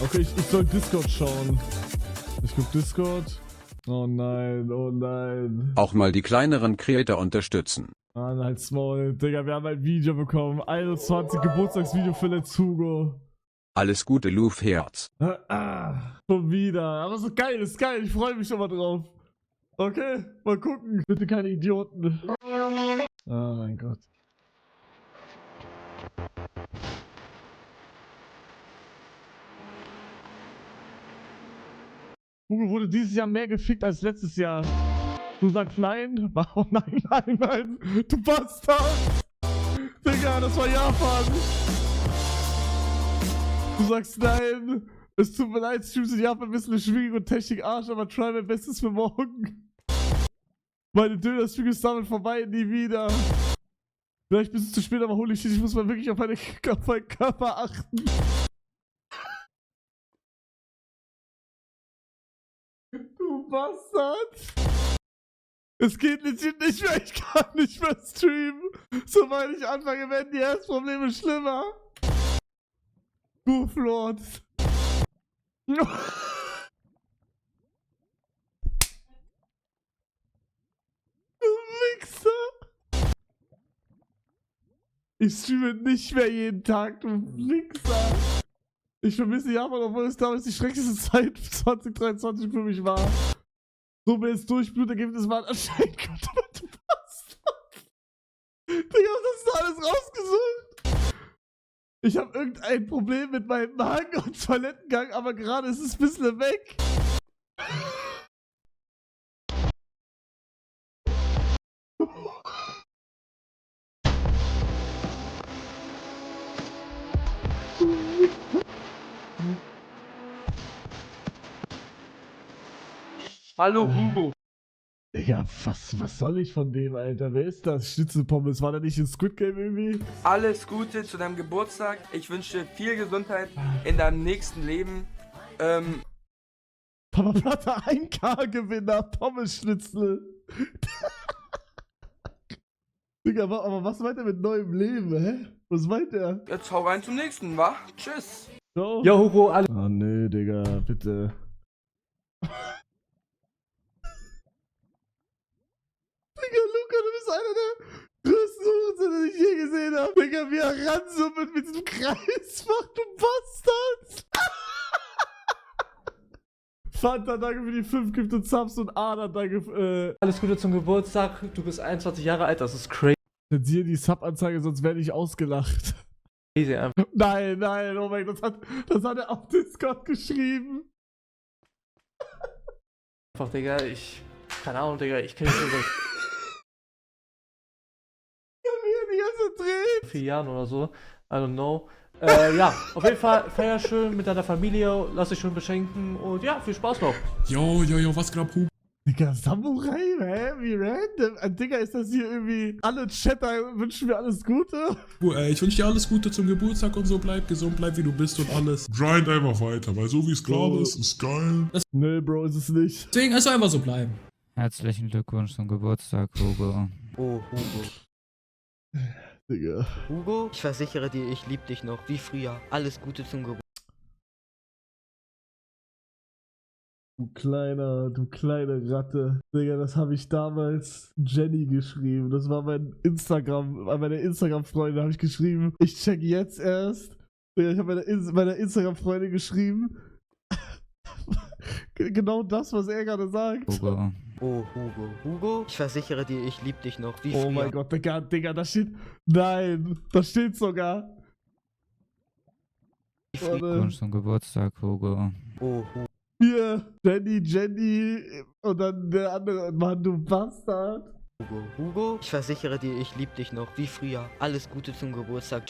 Okay, ich soll Discord schauen. Ich guck Discord. Oh nein, oh nein. Auch mal die kleineren Creator unterstützen. Mann, halt's Maul. Digga, wir haben ein Video bekommen. 21 Geburtstagsvideo für Let's Hugo. Alles Gute, Luftherz. Schon wieder. Aber so geil, ist geil. Ich freue mich schon mal drauf. Okay, mal gucken. Bitte keine Idioten. Oh mein Gott. Hugo wurde dieses Jahr mehr gefickt als letztes Jahr. Du sagst nein? Oh nein, nein, nein. Du Bastard. Digga, das war Japan. Du sagst nein. Es tut mir leid, Streams in Japan ein bisschen schwierig und Technik Arsch, aber try mein Bestes für morgen. Meine Döner-Stream ist damit vorbei, nie wieder. Vielleicht bist du zu spät, aber holy shit, ich muss mal wirklich auf meinen Körper achten. Du Bastard! Es geht legit nicht mehr, ich kann nicht mehr streamen. Sobald ich anfange, werden die Herzprobleme schlimmer. Gooflord. Du Wichser. Ich streame nicht mehr jeden Tag, du Wichser. Ich vermisse Japan, obwohl es damals die schrecklichste Zeit 2023 für mich war. So mir jetzt Durchblutergebnis waren anscheinend gut, aber du Bastard. Digga, was hast du alles rausgesucht? Ich habe irgendein Problem mit meinem Magen und Toilettengang, aber gerade ist es ein bisschen weg. Hallo Hugo. Digga, was soll ich von dem, Alter? Wer ist das? Schnitzelpommes, war der nicht in Squid Game irgendwie? Alles Gute zu deinem Geburtstag. Ich wünsche dir viel Gesundheit in deinem nächsten Leben. Papa Platte 1K-Gewinner, Pommes-Schnitzel. Digga, aber was meint er mit neuem Leben, hä? Was meint er? Jetzt hau rein zum nächsten, wa? Tschüss. So? Jo, Hugo, alles. Oh nee, Digga, bitte. Digga, Luca, du bist einer der größten Hurensöhne, die ich je gesehen habe. Digga, wie er ransummelt mit diesem Kreisfach, du Bastard. Fanta, danke für die 5 Gift und Subs und Ada, danke Alles Gute zum Geburtstag. Du bist 21 Jahre alt, das ist crazy Zensier die Sub-Anzeige, sonst werde ich ausgelacht. einfach. Nein, nein, oh mein Gott, das hat er auf Discord geschrieben. Einfach, Digga, keine Ahnung, Digga, ich kenne dich schon seit Wie er die ganze dreht. 4 Jahren oder so. I don't know. Ja, auf jeden Fall feier schön mit deiner Familie, lass dich schön beschenken und ja, viel Spaß noch. Jo, was geht ab, Hugo? Digga, Samurai, hä? Wie random. Digga, ist das hier irgendwie... Alle Chatter wünschen mir alles Gute? Ich wünsche dir alles Gute zum Geburtstag und so, bleib gesund, bleib wie du bist und alles. Grind einfach weiter, weil so wie es gerade ist geil. Nee, Bro, ist es nicht. Deswegen also einfach so bleiben. Herzlichen Glückwunsch zum Geburtstag, Hugo. Oh, Hugo. Digga. Hugo, ich versichere dir, ich liebe dich noch, wie früher. Alles Gute zum Geburtstag. Du kleine Ratte. Digga, das habe ich damals Jenny geschrieben. Das war meine Instagram-Freundin habe ich geschrieben. Ich check jetzt erst. Digga, ich habe meiner Instagram-Freundin geschrieben. Genau das, was er gerade sagt. Hugo. Oh, Hugo. Hugo, ich versichere dir, ich liebe dich noch, wie früher. Oh mein Gott, Digga, da steht... Nein, da steht sogar... Glückwunsch zum Geburtstag, Hugo. Oh, Hugo. Hier, Jenny und dann der andere, Mann, du Bastard. Hugo, ich versichere dir, ich liebe dich noch, wie früher. Alles Gute zum Geburtstag,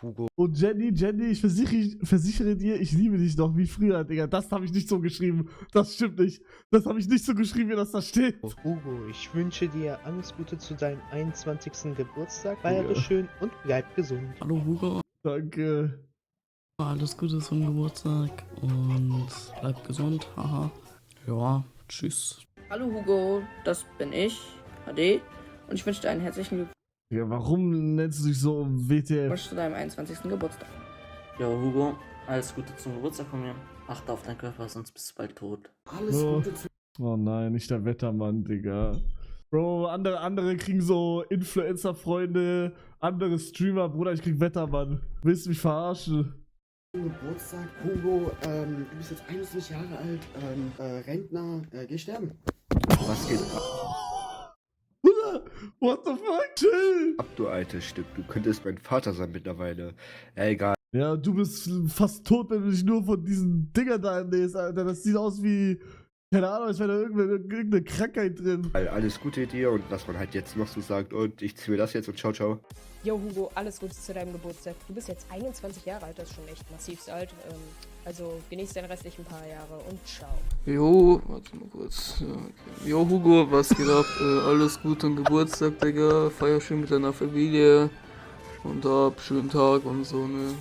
Hugo. Und Jenny, ich versichere dir, ich liebe dich noch, wie früher, Digga. Das habe ich nicht so geschrieben. Das stimmt nicht. Das habe ich nicht so geschrieben, wie das da steht. Hugo, ich wünsche dir alles Gute zu deinem 21. Geburtstag. Feiere schön und bleib gesund. Hallo Hugo, Danke. alles Gute zum Geburtstag und bleib gesund, haha. Ja, tschüss. Hallo Hugo, das bin ich, HD, und ich wünsche dir einen herzlichen Glückwunsch Ja, warum nennst du dich so WTF? zu deinem 21. Geburtstag. Ja, Hugo, Alles Gute zum Geburtstag von mir. Achte auf deinen Körper, sonst bist du bald tot. Oh nein, nicht der Wettermann, Digga. Bro, andere kriegen so Influencer-Freunde, andere Streamer, Bruder, ich krieg Wettermann. Willst du mich verarschen? Geburtstag, Hugo, du bist jetzt 21 Jahre alt, Rentner, geh sterben. Was geht ab? Bruder, what the fuck? Chill! Du altes Stück, du könntest mein Vater sein mittlerweile. Egal. Ja, du bist fast tot, wenn du dich nur von diesen Dingern da ernährst, Alter. Das sieht aus wie, keine Ahnung, als wäre da irgendeine Krankheit drin. Alles Gute dir und was man halt jetzt noch so sagt und ich ziehe mir das jetzt und ciao, ciao. Jo, Hugo, alles Gute zu deinem Geburtstag. Du bist jetzt 21 Jahre alt, das ist schon echt massiv alt. Also genieß deine restlichen paar Jahre und ciao. Jo, warte mal kurz. Ja, okay. Jo, Hugo, was geht ab? Alles Gute am Geburtstag, Digga. Feier schön mit deiner Familie. Und hab schönen Tag und so, ne?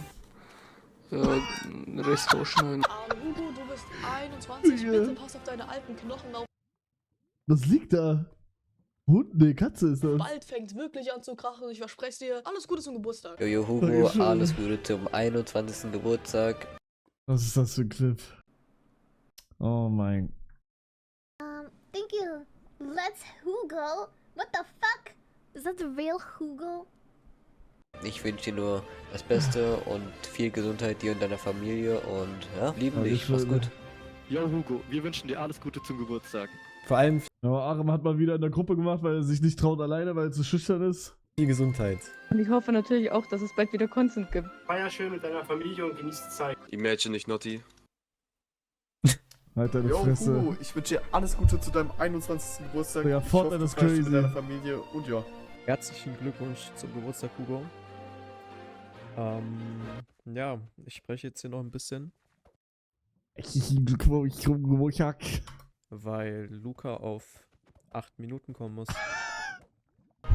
Ja, den Rest rausschneiden. Hugo, du bist 21, Ja. bitte pass auf deine alten Knochen auf. Was liegt da? Hund? Ne, Katze ist das. Bald fängt wirklich an zu krachen, ich verspreche dir. Alles Gute zum Geburtstag. Jojo Hugo, Dankeschön. alles Gute zum 21. Geburtstag. Was ist das für ein Clip? Oh mein. Thank you. Let's Hugo. What the fuck? Is that the real Hugo? Ich wünsche dir nur das Beste und viel Gesundheit dir und deiner Familie und ja, lieben dich. Mach's gut. Yo Hugo, wir wünschen dir alles Gute zum Geburtstag. Vor allem Aber Aram hat mal wieder in der Gruppe gemacht, weil er sich nicht traut alleine, weil er zu schüchtern ist. viel Gesundheit. Und ich hoffe natürlich auch, dass es bald wieder Content gibt. Feier schön mit deiner Familie und genieß die Zeit. Die Mädchen nicht Notti. Halt deine Fresse. ich wünsche dir alles Gute zu deinem 21. Geburtstag. Ja, Fortnite ist crazy. Familie und ja. Herzlichen Glückwunsch zum Geburtstag, Hugo. Ja, ich spreche jetzt hier noch ein bisschen, Glückwunsch, weil Luca auf 8 Minuten kommen muss.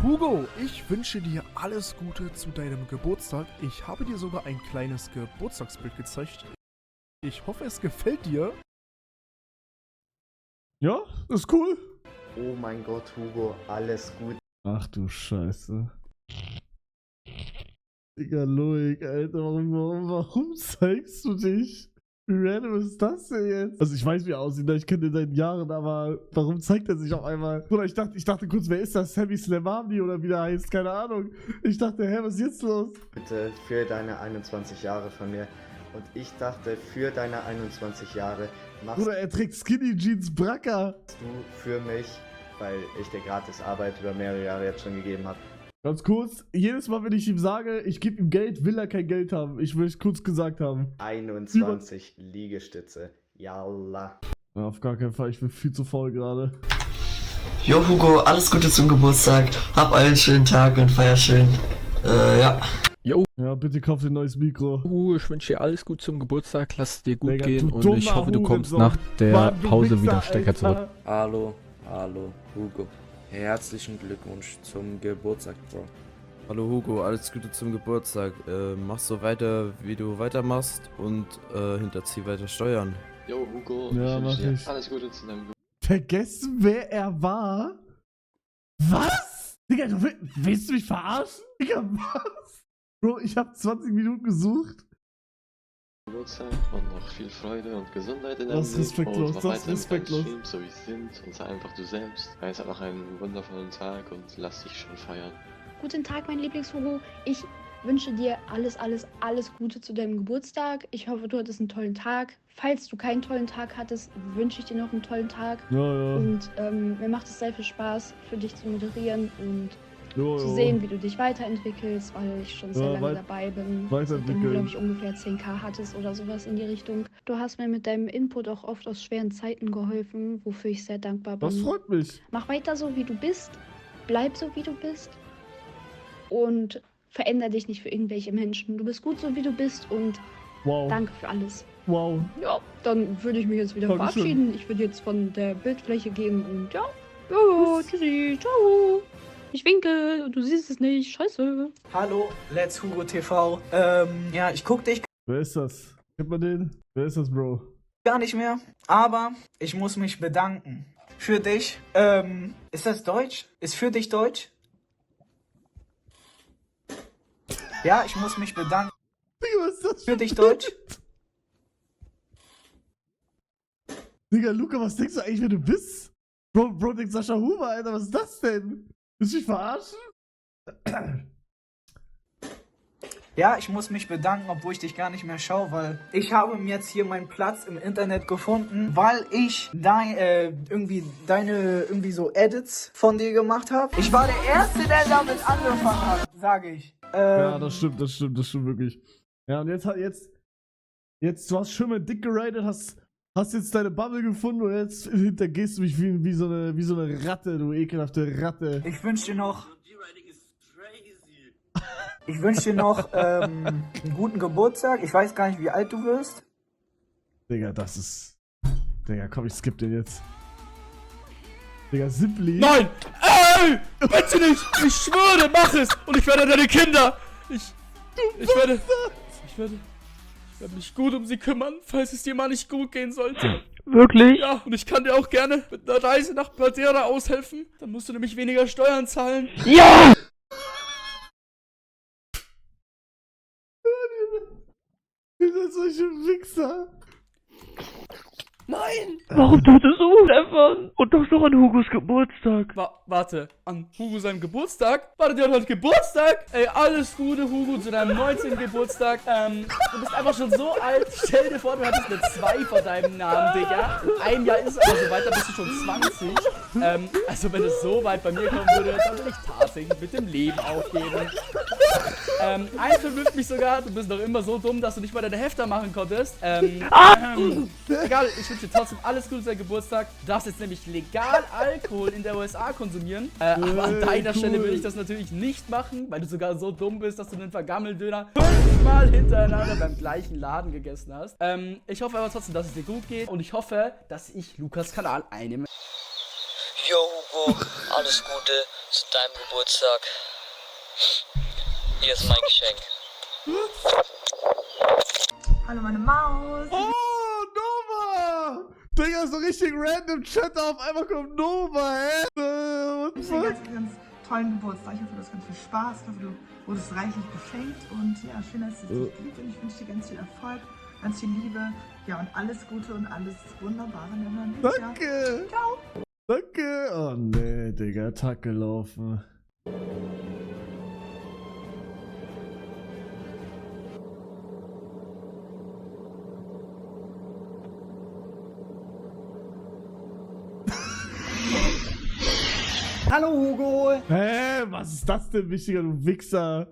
Hugo, ich wünsche dir alles Gute zu deinem Geburtstag. Ich habe dir sogar ein kleines Geburtstagsbild gezeigt. Ich hoffe, es gefällt dir. Ja, ist cool. Oh mein Gott, Hugo, alles gut. Ach du Scheiße. Digga, Loik, Alter, warum zeigst du dich? Wie random ist das denn jetzt? Also ich weiß, wie er aussieht, ich kenne den seit Jahren, aber warum zeigt er sich auf einmal? Oder ich dachte kurz, wer ist das? Sammy Slamami oder wie der heißt? Keine Ahnung. Ich dachte, hä, was ist jetzt los? Bitte für deine 21 Jahre von mir. Und ich dachte, für deine 21 Jahre machst Bruder, er trägt Skinny Jeans Bracker. du für mich, weil ich dir gratis Arbeit über mehrere Jahre jetzt schon gegeben habe. Ganz kurz, jedes Mal, wenn ich ihm sage, ich gebe ihm Geld, will er kein Geld haben. Ich will es kurz gesagt haben. 21 Liegestütze. Yalla. Ja, auf gar keinen Fall, ich bin viel zu faul gerade. Jo Hugo, alles Gute zum Geburtstag. Hab einen schönen Tag und feier schön. Ja. Ja, bitte kauf dir ein neues Mikro. Ich wünsche dir alles gut zum Geburtstag. Lass es dir gut Digga, gehen du und ich dummer hoffe, du kommst Hurensohn. nach der Mann, du Pause Wichser, wieder Stecker Alter. zurück. Hallo, Hugo. Herzlichen Glückwunsch zum Geburtstag, Bro. Hallo Hugo, alles Gute zum Geburtstag. Mach so weiter, wie du weitermachst und hinterzieh weiter Steuern. Jo, Hugo, Ja, mach ich. alles Gute zu deinem Vergessen, wer er war? Was? Digga, willst du mich verarschen? Digga, was? Bro, ich hab 20 Minuten gesucht. Geburtstag und noch viel Freude und Gesundheit in Das ist respektlos, das ist respektlos. So wie sie sind und sei einfach du selbst. Es hat noch einen wundervollen Tag und lass dich schon feiern. Guten Tag, mein Lieblingshugo. Ich wünsche dir alles Gute zu deinem Geburtstag. Ich hoffe, du hattest einen tollen Tag. Falls du keinen tollen Tag hattest, wünsche ich dir noch einen tollen Tag. Ja. Und mir macht es sehr viel Spaß, für dich zu moderieren und Jo, zu sehen, wie du dich weiterentwickelst, weil ich schon sehr lange dabei bin. Seitdem du, glaube ich, ungefähr 10.000 hattest oder sowas in die Richtung. Du hast mir mit deinem Input auch oft aus schweren Zeiten geholfen, wofür ich sehr dankbar bin. Das freut mich. Mach weiter so, wie du bist. Bleib so, wie du bist. Und veränder dich nicht für irgendwelche Menschen. Du bist gut so, wie du bist und Wow. danke für alles. Wow. Ja, dann würde ich mich jetzt wieder Dankeschön. verabschieden. Ich würde jetzt von der Bildfläche gehen und ja. Ja, tschüssi, ciao. Ich winke und du siehst es nicht. Scheiße. Hallo, Let's Hugo TV. Ja, ich guck dich Wer ist das? Kennt man den? Wer ist das, Bro? gar nicht mehr, aber ich muss mich bedanken. Für dich. Ist das Deutsch? Ist für dich Deutsch? Ja, ich muss mich bedanken. Digga, was ist das Für dich Deutsch? Digga, Luca, was denkst du eigentlich, wer du bist? Bro denkt Sascha Huber, Alter, was ist das denn? Willst du mich verarschen? Ja, ich muss mich bedanken, obwohl ich dich gar nicht mehr schaue, weil ich habe mir jetzt hier meinen Platz im Internet gefunden, weil ich irgendwie so Edits von dir gemacht habe. Ich war der Erste, der damit angefangen hat, sage ich. Ja, das stimmt wirklich. Ja, und jetzt, du hast schon mal dick geradet, hast jetzt deine Bubble gefunden und jetzt hintergehst du mich wie so eine Ratte, du ekelhafte Ratte. Ich wünsche dir noch einen guten Geburtstag. Ich weiß gar nicht, wie alt du wirst. Digga, Digga, komm, ich skipp den jetzt. Digga, Simply. Nein! Ey! Bitte nicht! Ich schwöre, mach es! Und ich werde deine Kinder! Ich werde mich gut um sie kümmern, falls es dir mal nicht gut gehen sollte. Wirklich? Ja, und ich kann dir auch gerne mit einer Reise nach Madeira aushelfen. Dann musst du nämlich weniger Steuern zahlen. Ja! Ihr seid solche Wichser. Nein! Warum tut es so, Stefan? Und doch noch an Hugos Geburtstag. Warte, an Hugo seinem Geburtstag? Warte, der hat heute Geburtstag? Ey, alles Gute, Hugo, zu deinem 19. Geburtstag. Du bist einfach schon so alt. Stell dir vor, du hattest eine 2 vor deinem Namen, Digga. Ein Jahr ist aber so weit, da bist du schon 20. Also wenn es so weit bei mir kommen würde, dann würde ich tatsächlich mit dem Leben aufgeben. Eins verwirrt mich sogar, du bist doch immer so dumm, dass du nicht mal deine Hefter machen konntest. Egal, ich wünsche dir trotzdem alles Gute zu deinem Geburtstag. Du darfst jetzt nämlich legal Alkohol in der USA konsumieren. Aber an deiner Stelle will ich das natürlich nicht machen, weil du sogar so dumm bist, dass du den Vergammeldöner 5-mal hintereinander beim gleichen Laden gegessen hast. Ich hoffe aber trotzdem, dass es dir gut geht und ich hoffe, dass ich Lukas Kanal einnehme. Jo Hugo, alles Gute zu deinem Geburtstag. Hier ist mein Geschenk. Hallo meine Maus. Oh, Nova! Digga, so richtig random Chat, auf einmal kommt Nova, ey. Ich wünsche dir ganz tollen Geburtstag. Ich hoffe, du hast ganz viel Spaß. Ich hoffe, du wurdest reichlich beschenkt. Und ja, schön, dass es dich gibt. Und ich wünsche dir ganz viel Erfolg, ganz viel Liebe. Ja, und alles Gute und alles Wunderbare. Danke. Ciao. Danke. Oh, nee, Digga, Tag gelaufen. Hallo Hugo! Hä, was ist das denn, wichtiger, du Wichser?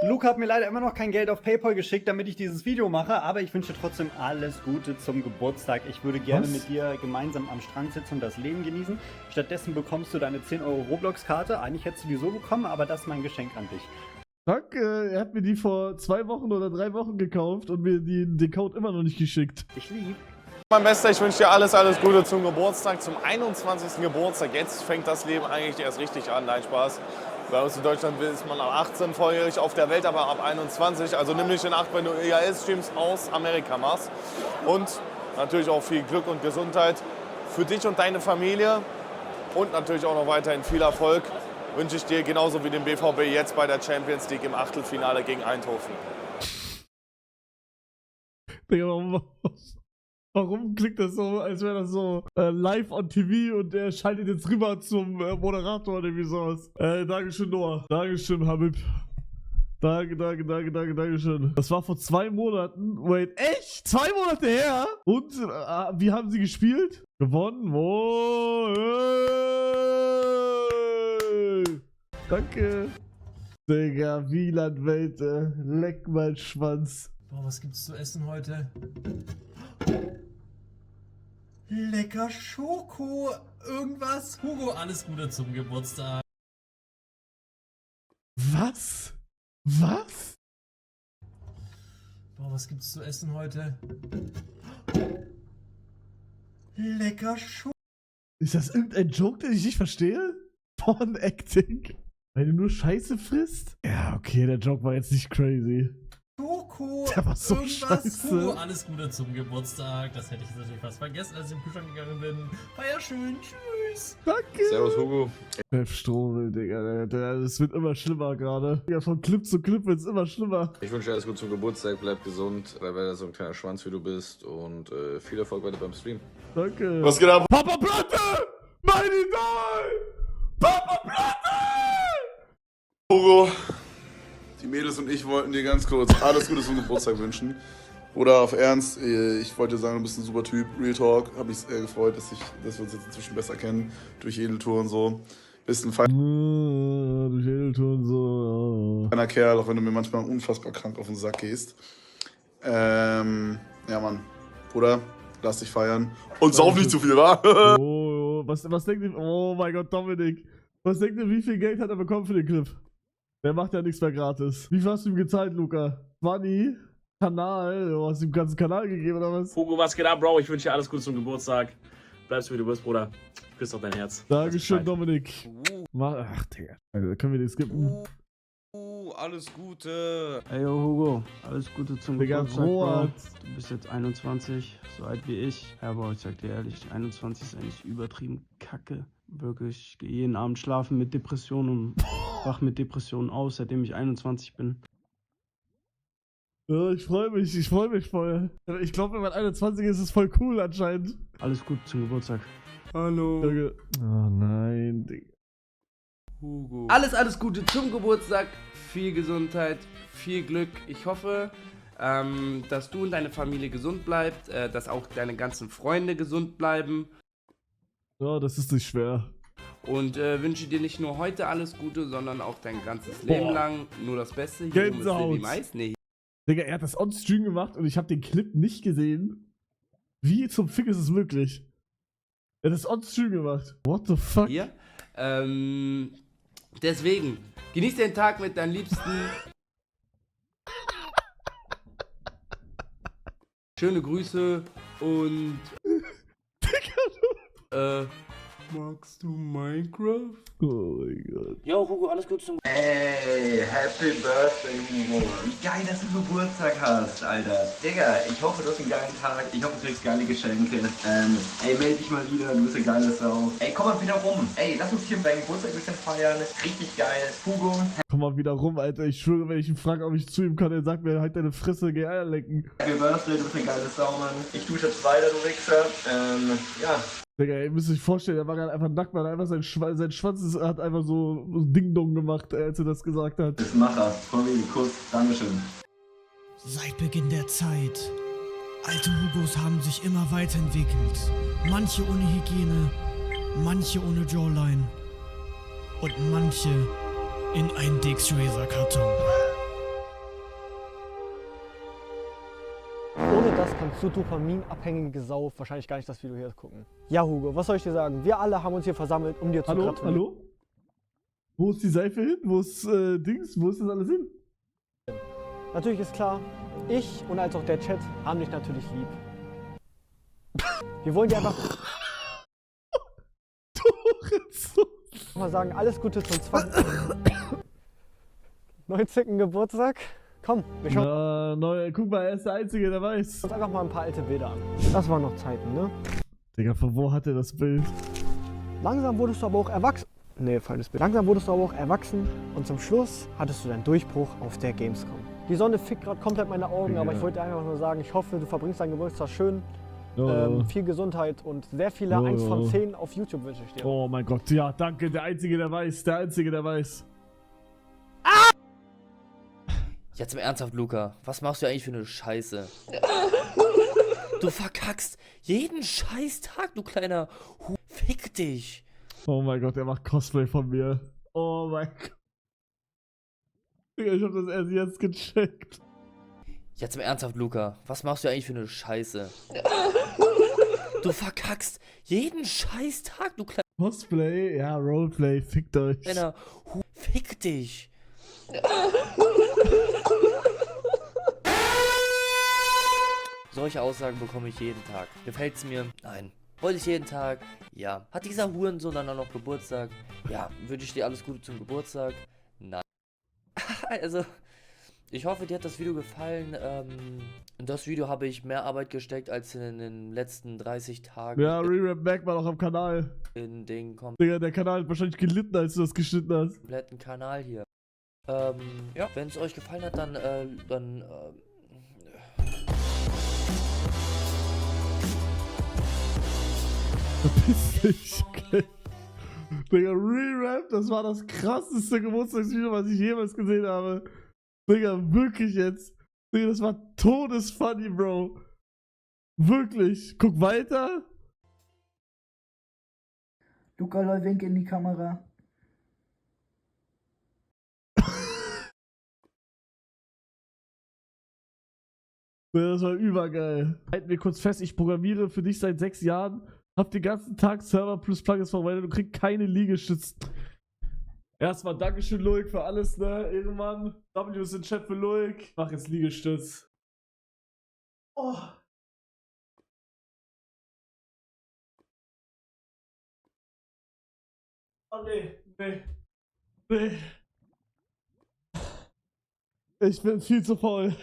Luke hat mir leider immer noch kein Geld auf PayPal geschickt, damit ich dieses Video mache, aber ich wünsche trotzdem alles Gute zum Geburtstag. Ich würde gerne mit dir gemeinsam am Strand sitzen und das Leben genießen. Stattdessen bekommst du deine 10 € Roblox-Karte. Eigentlich hättest du die so bekommen, aber das ist mein Geschenk an dich. Danke, er hat mir die vor 2 Wochen oder 3 Wochen gekauft und mir den Code immer noch nicht geschickt. Ich lieb. Mein Bester, ich wünsche dir alles Gute zum Geburtstag, zum 21. Geburtstag. Jetzt fängt das Leben eigentlich erst richtig an, nein, Spaß. Bei uns in Deutschland ist man ab 18 volljährig, auf der Welt aber ab 21. Also nimm dich in Acht, wenn du IRL-Streams aus Amerika machst. Und natürlich auch viel Glück und Gesundheit für dich und deine Familie. Und natürlich auch noch weiterhin viel Erfolg wünsche ich dir, genauso wie dem BVB jetzt bei der Champions League im Achtelfinale gegen Eindhoven. Digga, warum klingt das so, als wäre das so live on TV und der schaltet jetzt rüber zum Moderator oder wie sowas? Dankeschön, Noah. Dankeschön, Habib. Dankeschön. Das war vor 2 Monaten. Wait, echt? 2 Monate her? Und wie haben sie gespielt? Gewonnen? Oh, hey. Danke. Digga, Wieland-Welt, leck mein Schwanz. Boah, was gibt's zu essen heute? Lecker Schoko, irgendwas. Hugo, alles Gute zum Geburtstag. Was? Was? Boah, was gibt's zu essen heute? Lecker Schoko. Ist das irgendein Joke, den ich nicht verstehe? Porn Acting? Weil du nur Scheiße frisst? Ja, okay, der Joke war jetzt nicht crazy. Coco, Der war so irgendwas, scheiße. Hugo, alles Gute zum Geburtstag. Das hätte ich natürlich fast vergessen, als ich im Kühlschrank gegangen bin. Feier schön, tschüss. Danke. Servus, Hugo. Pep Strobel, Digga. Es wird immer schlimmer gerade. Ja, von Clip zu Clip wird es immer schlimmer. Ich wünsche dir alles Gute zum Geburtstag, bleib gesund, bleib weiter so ein kleiner Schwanz wie du bist und viel Erfolg weiter beim Stream. Danke. Was geht ab? Papa Platte! Mein Idol! Papa Platte! Hugo, die Mädels und ich wollten dir ganz kurz alles Gute zum Geburtstag wünschen. Oder auf Ernst, ich wollte dir sagen, du bist ein super Typ, Real Talk. Hab mich sehr gefreut, dass wir uns jetzt inzwischen besser kennen, durch Edeltour und so. Bist ein Durch Edeltour und so. feiner Kerl, auch wenn du mir manchmal unfassbar krank auf den Sack gehst. Ja, Mann, Bruder, lass dich feiern. Und sauf nicht zu viel, wa? Was denkt ihr? Oh mein Gott, Dominik. Was denkt ihr, wie viel Geld hat er bekommen für den Clip? Der macht ja nichts mehr gratis. Wie viel hast du ihm gezahlt, Luca? 20? Kanal? Du hast ihm den ganzen Kanal gegeben, oder was? Hugo, was geht ab, Bro? Ich wünsche dir alles Gute zum Geburtstag. Bleibst wie du bist, Bruder. Küss auf dein Herz. Dankeschön, Dominik. Ach, Digga. Also, können wir den skippen? Alles Gute. Ey, yo, Hugo, alles Gute zum Digga, Geburtstag, Bro. Robert. Du bist jetzt 21, so alt wie ich. Ja, aber ich sag dir ehrlich, 21 ist eigentlich übertrieben kacke. Wirklich, ich gehe jeden Abend schlafen mit Depressionen und wach mit Depressionen aus, seitdem ich 21 bin. Ja, ich freue mich voll. Ich glaube, wenn man 21 ist, ist es voll cool anscheinend. Alles Gute zum Geburtstag. Hallo. Oh nein, Digga. Hugo. Alles Gute zum Geburtstag. Viel Gesundheit, viel Glück. Ich hoffe, dass du und deine Familie gesund bleibt, dass auch deine ganzen Freunde gesund bleiben. Ja, das ist nicht schwer. Und wünsche dir nicht nur heute alles Gute, sondern auch dein ganzes Leben lang nur das Beste. Gänsehaut. Die meisten. Nee. Digga, er hat das on-stream gemacht und ich habe den Clip nicht gesehen. Wie zum Fick ist es möglich? Er hat das on-stream gemacht. What the fuck? Hier. Deswegen, genieß den Tag mit deinen Liebsten. Schöne Grüße und... magst du Minecraft? Oh mein Gott. Yo, Hugo, alles Gute zum Ey, Happy Birthday, Hugo. Wie geil, dass du Geburtstag hast, Alter. Digga, ich hoffe, du hast einen geilen Tag. Ich hoffe, du kriegst geile Geschenke. Ey, meld dich mal wieder, du bist ein geiles Sau. Ey, komm mal wieder rum. Ey, lass uns hier beim Geburtstag ein bisschen feiern. Richtig geil. Hugo. Komm mal wieder rum, Alter. Ich schwöre, wenn ich ihn frage, ob ich zu ihm kann, er sagt mir, halt deine Fresse, geh Eier lecken. Happy Birthday, du bist ein geiles Sau, Mann. Ich dusche jetzt weiter, du Wichser. Ja. Digga, ihr müsst euch vorstellen, er war gerade einfach nackt, weil er einfach sein Schwanz hat einfach so Ding-Dong gemacht, als er das gesagt hat. Bis Macher. Komm, Kuss. Dankeschön. Seit Beginn der Zeit. Alte Hugos haben sich immer weiterentwickelt. Manche ohne Hygiene, manche ohne Jawline und manche in einen Dix Razor Karton. Ohne das kannst du dopaminabhängige Sau wahrscheinlich gar nicht das Video hier gucken. Ja, Hugo, was soll ich dir sagen? Wir alle haben uns hier versammelt, um dir zu gratulieren. Hallo? Wo ist die Seife hin? Wo ist Dings? Wo ist das alles hin? Natürlich ist klar, ich und als auch der Chat haben dich natürlich lieb. Wir wollen dir einfach mal sagen, alles Gute zum 19. Geburtstag. Komm, wir schauen guck mal, er ist der Einzige, der weiß. uns einfach mal ein paar alte Bilder an. Das waren noch Zeiten, ne? Digga, von wo hat er das Bild? Langsam wurdest du aber auch erwachsen. Nee, falsches Bild. Langsam wurdest du aber auch erwachsen und zum Schluss hattest du deinen Durchbruch auf der Gamescom. Die Sonne fickt gerade komplett meine Augen, aber ich wollte einfach nur sagen, ich hoffe, du verbringst deinen Geburtstag schön. Viel Gesundheit und sehr viele 1 von 10 auf YouTube wünsche ich dir. Oh mein Gott, ja, danke, der Einzige, der weiß, der Einzige, der weiß. Jetzt mal ernsthaft, Luca, was machst du eigentlich für eine Scheiße? Du verkackst jeden Scheißtag, du kleiner Fick dich. Oh mein Gott, er macht Cosplay von mir. Oh mein Gott. Digga, ich hab das erst jetzt gecheckt. Jetzt mal ernsthaft, Luca, was machst du eigentlich für eine Scheiße? Du verkackst jeden Scheißtag, du kleiner Cosplay? Ja, Roleplay, fickt euch. kleiner Fick dich. Solche Aussagen bekomme ich jeden Tag. Gefällt's mir? Nein. Wollte ich jeden Tag? Ja. Hat dieser Hurensohn dann auch noch Geburtstag? Ja. Wünsche ich dir alles Gute zum Geburtstag? Nein. Also, ich hoffe, dir hat das Video gefallen. In das Video habe ich mehr Arbeit gesteckt als in den letzten 30 Tagen. Ja, Rerap Mac war noch am Kanal. In den Digga, der Kanal hat wahrscheinlich gelitten, als du das geschnitten hast. kompletten Kanal hier. Ja, wenn es euch gefallen hat, dann Verpiss dich, okay. Digga, Rerap, das war das krasseste Geburtstagsvideo, was ich jemals gesehen habe. Digga, wirklich jetzt. Digga, das war todesfunny, Bro. Wirklich. Guck weiter. Luca, lol, wink in die Kamera. Ja, das war übergeil. Halten wir kurz fest, ich programmiere für dich seit 6 Jahren. Hab den ganzen Tag Server plus Plugins verwendet und krieg keine Liegestützen. Erstmal Dankeschön, Loik, für alles, ne? Ehrenmann. W ist in Chat für Loik. Ich mach jetzt Liegestütz. Oh. Oh nee. Ich bin viel zu faul.